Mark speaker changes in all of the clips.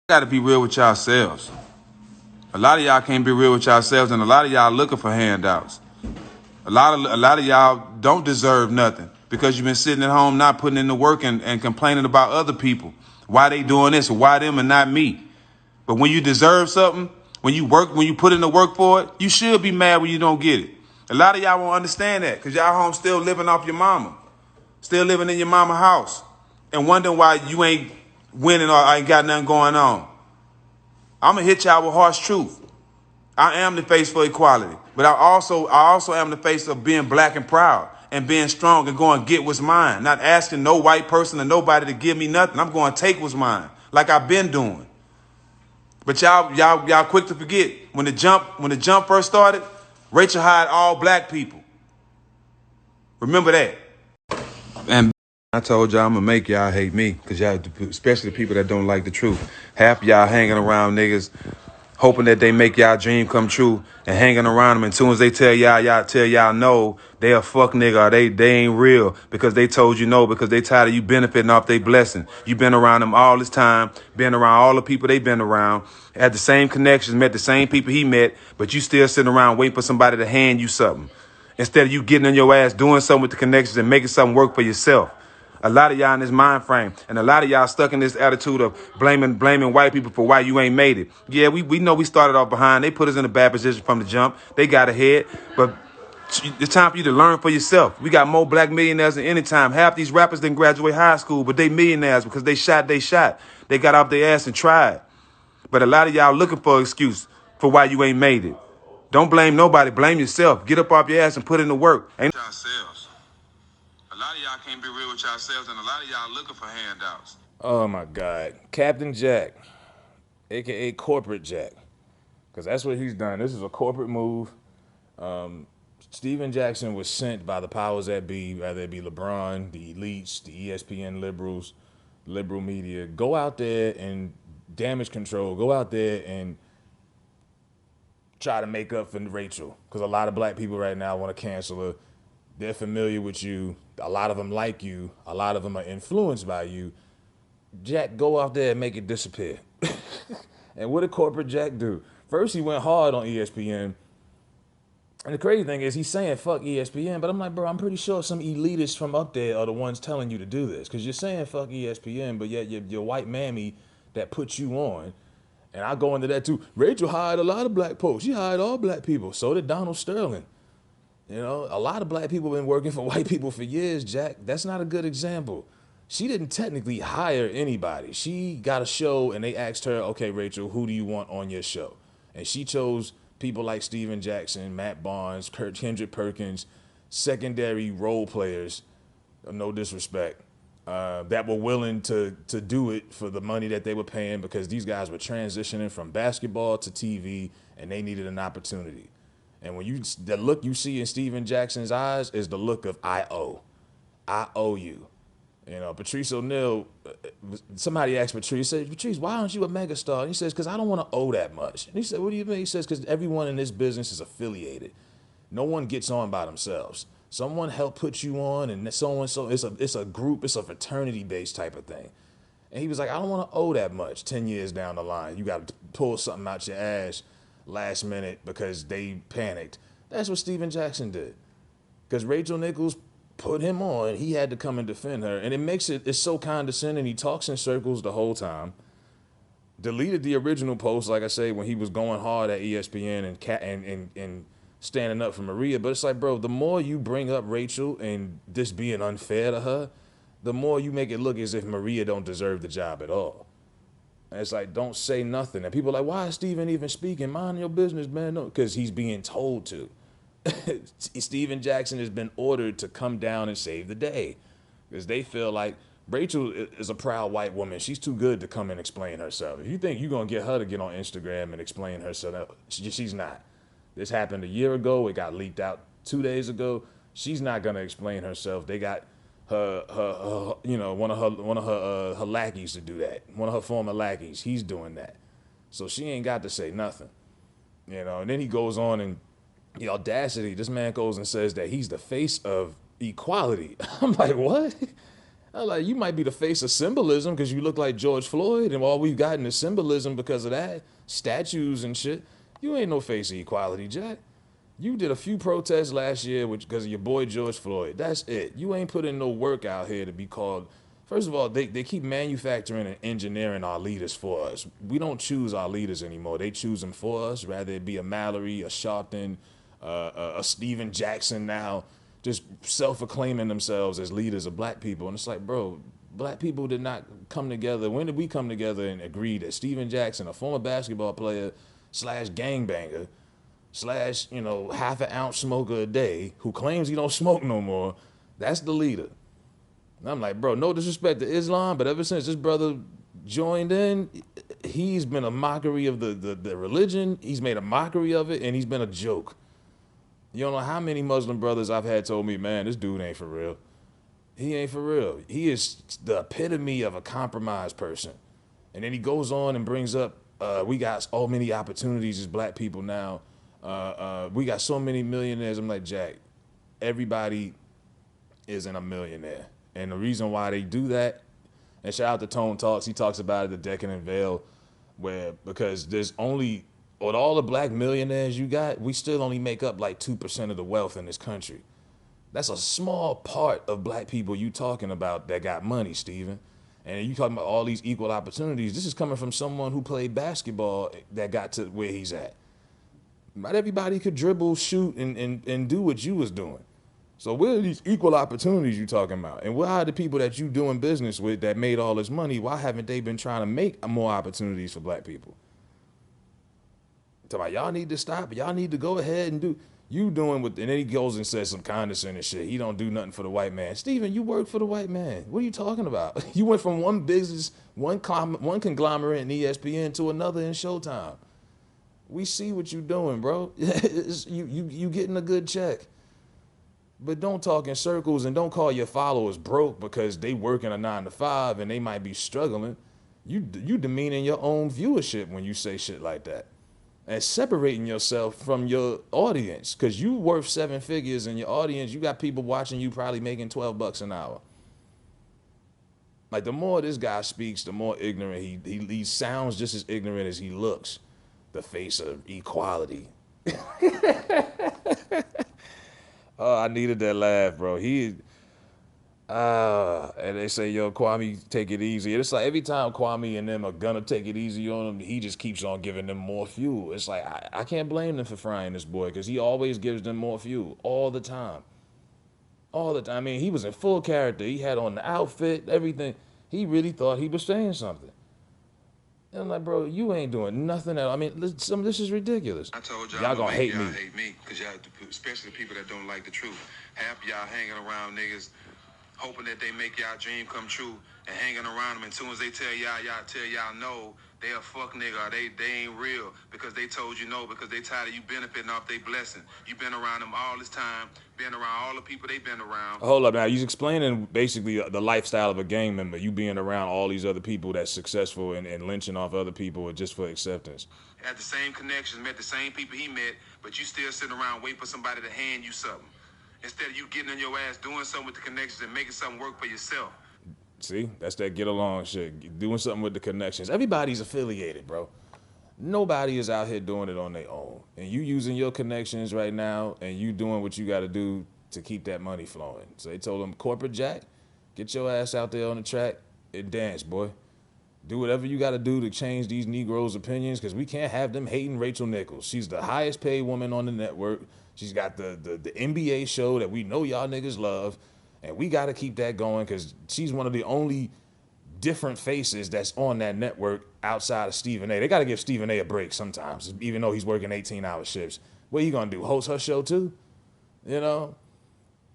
Speaker 1: Got to be real with yourselves. A lot of y'all can't be real with yourselves, and a lot of y'all looking for handouts. A lot of y'all don't deserve nothing because you've been sitting at home not putting in the work and complaining about other people. Why they doing this or why them and not me? But when you deserve something, when you put in the work for it, you should be mad when you don't get it. A lot of y'all won't understand that because y'all home still living off your mama, still living in your mama house, and wondering why you ain't winning or ain't got nothing going on. I'm gonna hit y'all with harsh truth. I am the face for equality, but I also am the face of being black and proud and being strong and going to get what's mine. Not asking no white person or nobody to give me nothing. I'm going to take what's mine, like I've been doing. But y'all quick to forget when the jump first started. Rachel hired all black people. Remember that. And I told y'all I'm gonna make y'all hate me, cause y'all, especially the people that don't like the truth. Half y'all hanging around niggas, hoping that they make y'all dream come true, and hanging around them. And as soon as they tell y'all no, they a fuck nigga, or they ain't real because they told you no, because they tired of you benefiting off their blessing. You been around them all this time, been around all the people they been around, had the same connections, met the same people he met, but you still sitting around waiting for somebody to hand you something. Instead of you getting on your ass, doing something with the connections and making something work for yourself. A lot of y'all in this mind frame, and a lot of y'all stuck in this attitude of blaming white people for why you ain't made it. Yeah, we know we started off behind. They put us in a bad position from the jump. They got ahead, but it's time for you to learn for yourself. We got more black millionaires than any time. Half these rappers didn't graduate high school, but they millionaires because they shot. They got off their ass and tried. But a lot of y'all looking for an excuse for why you ain't made it. Don't blame nobody. Blame yourself. Get up off your ass and put in the work. Ain't yourselves. A lot of y'all can't be real with yourselves, and a lot of y'all looking for handouts.
Speaker 2: Oh my God, Captain Jack, aka Corporate Jack, because that's what he's done. This is a corporate move. Steven Jackson was sent by the powers that be, whether it be LeBron, the elites, the ESPN liberals, liberal media. Go out there and damage control. Go out there and try to make up for Rachel, because a lot of black people right now want to cancel her. They're familiar with you. A lot of them like you. A lot of them are influenced by you. Jack, go out there and make it disappear. And what did Corporate Jack do? First, he went hard on ESPN. And the crazy thing is, he's saying fuck ESPN, but I'm like, bro, I'm pretty sure some elitists from up there are the ones telling you to do this. Because you're saying fuck ESPN, but yet your white mammy that put you on, and I'll go into that too. Rachel hired a lot of black folks. She hired all black people. So did Donald Sterling. You know, a lot of black people been working for white people for years, Jack. That's not a good example. She didn't technically hire anybody. She got a show and they asked her, okay, Rachel, who do you want on your show? And she chose people like Steven Jackson, Matt Barnes, Kendrick Perkins, secondary role players, no disrespect, that were willing to do it for the money that they were paying, because these guys were transitioning from basketball to TV and they needed an opportunity. And when the look you see in Steven Jackson's eyes is the look of I owe you. You know, Patrice O'Neal, somebody asked Patrice, said, Patrice, why aren't you a megastar? And he says, because I don't want to owe that much. And he said, what do you mean? He says, because everyone in this business is affiliated. No one gets on by themselves. Someone helped put you on, and so it's a group, it's a fraternity based type of thing. And he was like, I don't want to owe that much 10 years down the line. You got to pull something out your ass last minute because they panicked. That's what Steven Jackson did. Because Rachel Nichols put him on, he had to come and defend her. And it's so condescending. He talks in circles the whole time. Deleted the original post, like I say, when he was going hard at ESPN and standing up for Maria. But it's like, bro, the more you bring up Rachel and this being unfair to her, the more you make it look as if Maria don't deserve the job at all. And it's like, don't say nothing. And people are like, why is Steven even speaking? Mind your business, man. No, because he's being told to. Steven Jackson has been ordered to come down and save the day, because they feel like Rachel is a proud white woman. She's too good to come and explain herself. If you think you're going to get her to get on Instagram and explain herself, she's not. This happened a year ago. It got leaked out 2 days ago. She's not going to explain herself. They got her one of her lackeys to do that. One of her former lackeys. He's doing that. So she ain't got to say nothing. You know, and then he goes on, and the audacity, this man goes and says that he's the face of equality. I'm like, what? I'm like, you might be the face of symbolism because you look like George Floyd, and all we've gotten is symbolism because of that, statues and shit. You ain't no face of equality, Jack. You did a few protests last year because of your boy George Floyd. That's it. You ain't put in no work out here to be called. First of all, they keep manufacturing and engineering our leaders for us. We don't choose our leaders anymore. They choose them for us, rather it be a Mallory, a Sharpton, a Steven Jackson now, just self-acclaiming themselves as leaders of black people. And it's like, bro, black people did not come together. When did we come together and agree that Steven Jackson, a former basketball player / gangbanger, / half an ounce smoker a day, who claims he don't smoke no more, that's the leader? And I'm like, bro, no disrespect to Islam, but ever since this brother joined in, he's been a mockery of the religion. He's made a mockery of it, and he's been a joke. You don't know how many Muslim brothers I've had told me, man, this dude ain't for real. He ain't for real. He is the epitome of a compromised person. And then he goes on and brings up, we got so many opportunities as black people now. We got so many millionaires. I'm like, Jack, everybody isn't a millionaire. And the reason why they do that, and shout out to Tone Talks, he talks about it, the Decadent Veil, because there's only, with all the black millionaires you got, we still only make up like 2% of the wealth in this country. That's a small part of black people you talking about that got money, Steven. And you talking about all these equal opportunities. This is coming from someone who played basketball that got to where he's at. Not everybody could dribble, shoot, and do what you was doing. So where are these equal opportunities you talking about? And where are the people that you doing business with that made all this money? Why haven't they been trying to make more opportunities for black people? Talk about y'all need to stop. Y'all need to go ahead and do. You doing what? And then he goes and says some condescending shit. He don't do nothing for the white man. Steven, you work for the white man. What are you talking about? You went from one business, one conglomerate in ESPN to another in Showtime. We see what you doing, bro. you getting a good check. But don't talk in circles and don't call your followers broke because they working a 9 to 5 and they might be struggling. You demeaning your own viewership when you say shit like that. And separating yourself from your audience, because you worth 7 figures in your audience. You got people watching you probably making $12 an hour. Like, the more this guy speaks, the more ignorant he sounds, just as ignorant as he looks. The face of equality. Oh, I needed that laugh, bro. And they say, yo, Kwame, take it easy. It's like every time Kwame and them are gonna take it easy on him, he just keeps on giving them more fuel. It's like, I can't blame them for frying this boy, because he always gives them more fuel all the time. All the time. I mean, he was in full character. He had on the outfit, everything. He really thought he was saying something. And I'm like, bro, you ain't doing nothing else. I mean, this is ridiculous.
Speaker 3: I told
Speaker 2: y'all gonna hate me.
Speaker 3: Y'all hate me, because y'all, especially the people that don't like the truth. Half y'all hanging around niggas, hoping that they make y'all dream come true, and hanging around them. And as soon as they tell y'all no, they a fuck nigga, or they ain't real, because they told you no, because they tired of you benefiting off their blessing. You been around them all this time, been around all the people they been around.
Speaker 2: Hold up now, you're explaining basically the lifestyle of a gang member. You being around all these other people that's successful and lynching off other people just for acceptance.
Speaker 3: Had the same connections, met the same people he met, but you still sitting around waiting for somebody to hand you something. Instead of you getting on your ass, doing something with the connections and making something work for yourself.
Speaker 2: See, that's that get along shit. Doing something with the connections. Everybody's affiliated, bro. Nobody is out here doing it on their own. And you using your connections right now, and you doing what you got to do to keep that money flowing. So they told him, Corporate Jack, get your ass out there on the track and dance, boy. Do whatever you got to do to change these Negroes' opinions, because we can't have them hating Rachel Nichols. She's the highest paid woman on the network. She's got the NBA show that we know y'all niggas love. And we got to keep that going, because she's one of the only different faces that's on that network outside of Stephen A. They got to give Stephen A a break sometimes, even though he's working 18-hour shifts. What are you going to do, host her show too? You know?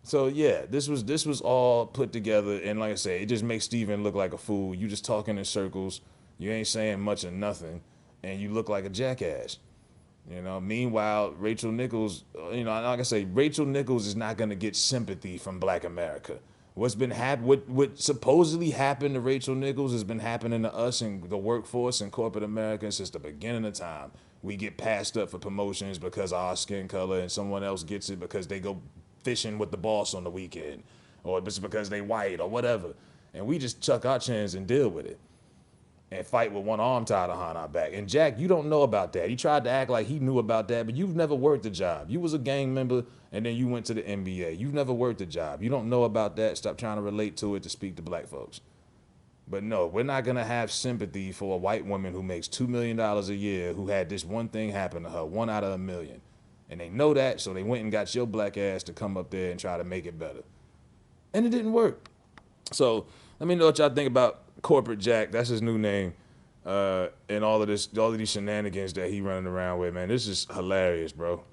Speaker 2: So, yeah, this was all put together. And like I said, it just makes Stephen look like a fool. You just talking in circles. You ain't saying much or nothing. And you look like a jackass. You know, meanwhile, Rachel Nichols, like I say, Rachel Nichols is not going to get sympathy from Black America. What supposedly happened to Rachel Nichols has been happening to us in the workforce and corporate America since the beginning of time. We get passed up for promotions because of our skin color, and someone else gets it because they go fishing with the boss on the weekend, or it's because they white or whatever. and we just chuck our chins and deal with it and fight with one arm tied behind our back. And Jack, you don't know about that. He tried to act like he knew about that, but you've never worked a job. You was a gang member, and then you went to the NBA. You've never worked a job. You don't know about that. Stop trying to relate to it to speak to black folks. But no, we're not going to have sympathy for a white woman who makes $2 million a year who had this one thing happen to her, 1 out of a million. And they know that, so they went and got your black ass to come up there and try to make it better. And it didn't work. So let me know what y'all think about Corporate Jack. That's his new name. And all of these shenanigans that he running around with, man. This is hilarious, bro.